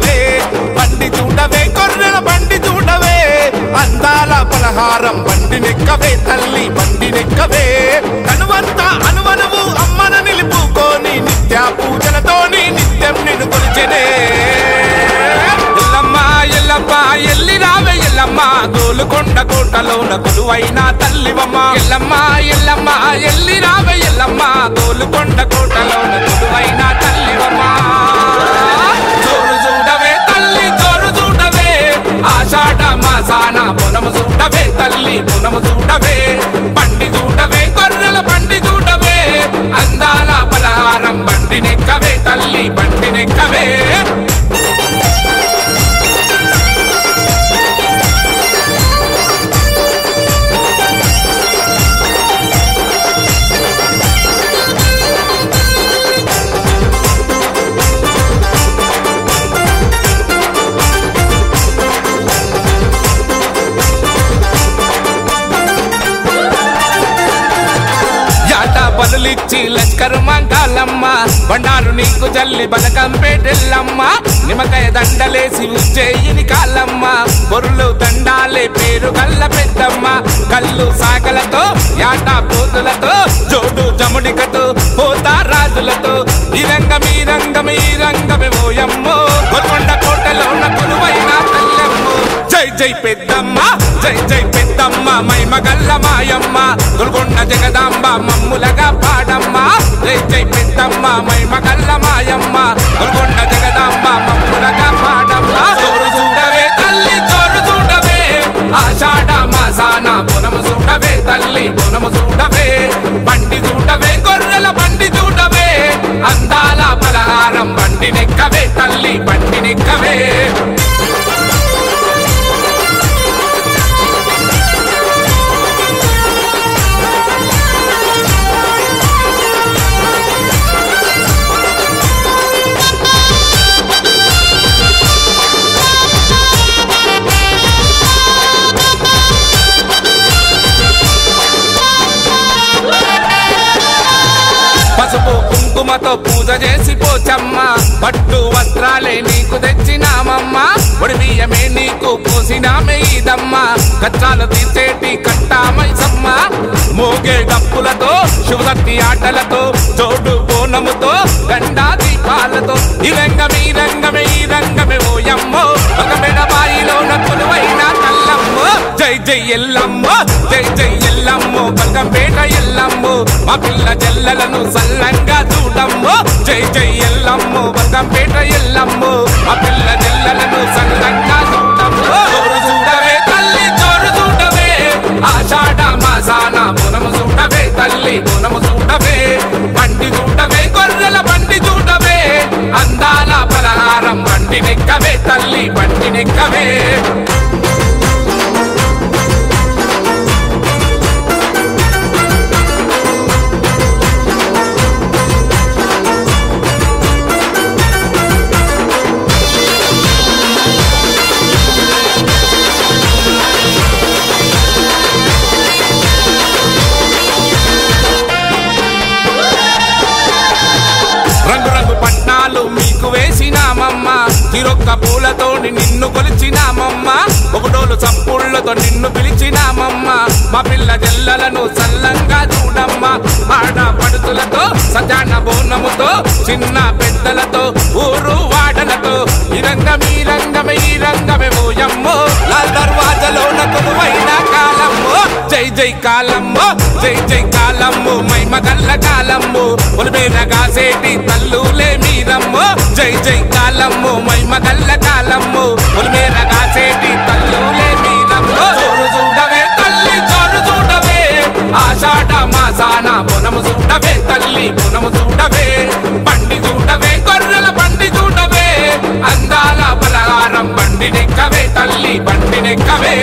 చూడవే బండి చూడవే గొర్రెల బండి చూడవే అందాల పలహారం బండి నెక్కవే తల్లి బండి నెక్కవే కనువంతా అనువనువు అమ్మను నిలుపుకొని నిత్య పూజలతోని నిత్యం నిన్ను కొలిచెనే ఎల్లమ్మ ఎల్లమ్మ ఎల్లి రావే ఎల్లమ్మ గోలుకొండ కోటలోన కొలువైన తల్లివమ్మ ఎల్లమ్మ ఎల్లమ్మ ఎల్లి రావే ఎల్లమ్మ గోలుకొండ కోటలోన కొలువైన తల్లివమ్మ జోరు చూడవే తల్లి జోరు చూడవే ఆషాఢ మాసాన పొనము చూడవే తల్లి పొనము చూడవే బండి చూడవే గొర్రెల బండి చూడవే అందాల పలహారం బండి నెక్కవే తల్లి బండి నెక్కవే బదులిచ్చి లష్కరు మంగాలమ్మ బండారు నీకు జల్లి బలకంపేటెల్లమ్మ నిమ్మకాయ దండలేసి ఉజ్జయిని కాలమ్మ పొరులు దండాలే పేరు గల్ల పెద్దమ్మ కళ్ళు సాగలతో యాట పోతులతో జోడు జముడికతో పోతా రాజులతో ఈ రంగమే ఓయమ్మో గోల్కొండ కోటలోన కొలువైన తల్లెమ్మో జై జై పెద్దమ్మ జై జై పెద్దమ్మ మైమగల్ల మాయమ్మ గోల్కొండ జగదాంబ మమ్ములగా పాడమ్మ జై జై పెద్దమ్మ మైమగల్ల మాయమ్మ గోల్కొండ జగదాంబ మమ్ములగా పాడమ్మ జోరు చూడవే తల్లి జోరు చూడవే ఆషాఢ మాసాన పొనము చూడవే తల్లి పొనము చూడవే బండి చూడవే గొర్రెల బండి చూడవే అందాల పలహారం బండి నెక్కవే తల్లి బండి నెక్కవే పసుపు కుంకుమతో పూజ చేసి పోచమ్మ పట్టు వస్త్రాలే నీకు తెచ్చినామమ్మ ఒడిబియ్యమే నీకు పోసినామే ఈదమ్మ కచ్చాలు తీసేటి కట్టామైసమ్మ మోగే డప్పులతో శివశక్తి ఆటలతో జోడు బోనముతో గండా దీపాలతో ఈ రంగమే ఓయమ్మో ఒక మెడబాయిలోన కొలువైన తల్లమ్మో జై జై ఎల్లమ్మో జై జై ఎల్లమ్మో బల్కంపేట ఎల్లమ్మో మా పిల్ల జల్లలను సల్లంగా చూడమ్మో జై జై ఎల్లమ్మో బల్కంపేట ఎల్లమ్మో మా పిల్ల జల్లలను సల్లంగా చూడమ్మో జోరు చూడవే తల్లి జోరు చూడవే ఆషాఢ మాసాన పొనము చూడవే తల్లి పొనము చూడవే బండి చూడవే గొర్రెల బండి చూడవే అందాల పలహారం బండి నెక్కవే తల్లి బండి నెక్కవే రంగు పట్నాలు మీకు వేసినామమ్మ తిరొక్క పూలతోని నిన్ను కొలిచినామమ్మ ఒకటోలు చప్పుళ్లతో నిన్ను పిలిచినామమ్మ మా పిల్ల జల్లలను సల్లంగా చూడమ్మ ఆడ పడుతులతో సజాన బోనముతో చిన్న పెద్దలతో ఊరు వాడలతో ఈ రంగమే ఓయమ్మో లాల్ దర్వాజలోన కొలువైన కాలమ్మో జై జై కాలమ్మో జై జై కాలమ్మో మైమగల్ల కాలమ్మో ఒలిమేనగా సేటి తల్లులే మీరమ్మో జై జై కాలమ్మో మైమగల్ల కాలమ్మో ఒలిమేనగా సేటి తల్లులే మీరమ్మో జోరు చూడవే తల్లి జోరు చూడవే ఆషాఢ మాసాన పొనము చూడవే తల్లి పొనము చూడవే బండి చూడవే గొర్రెల బండి చూడవే అందాల పలహారం బండి నెక్కవే తల్లి బండి నెక్కవే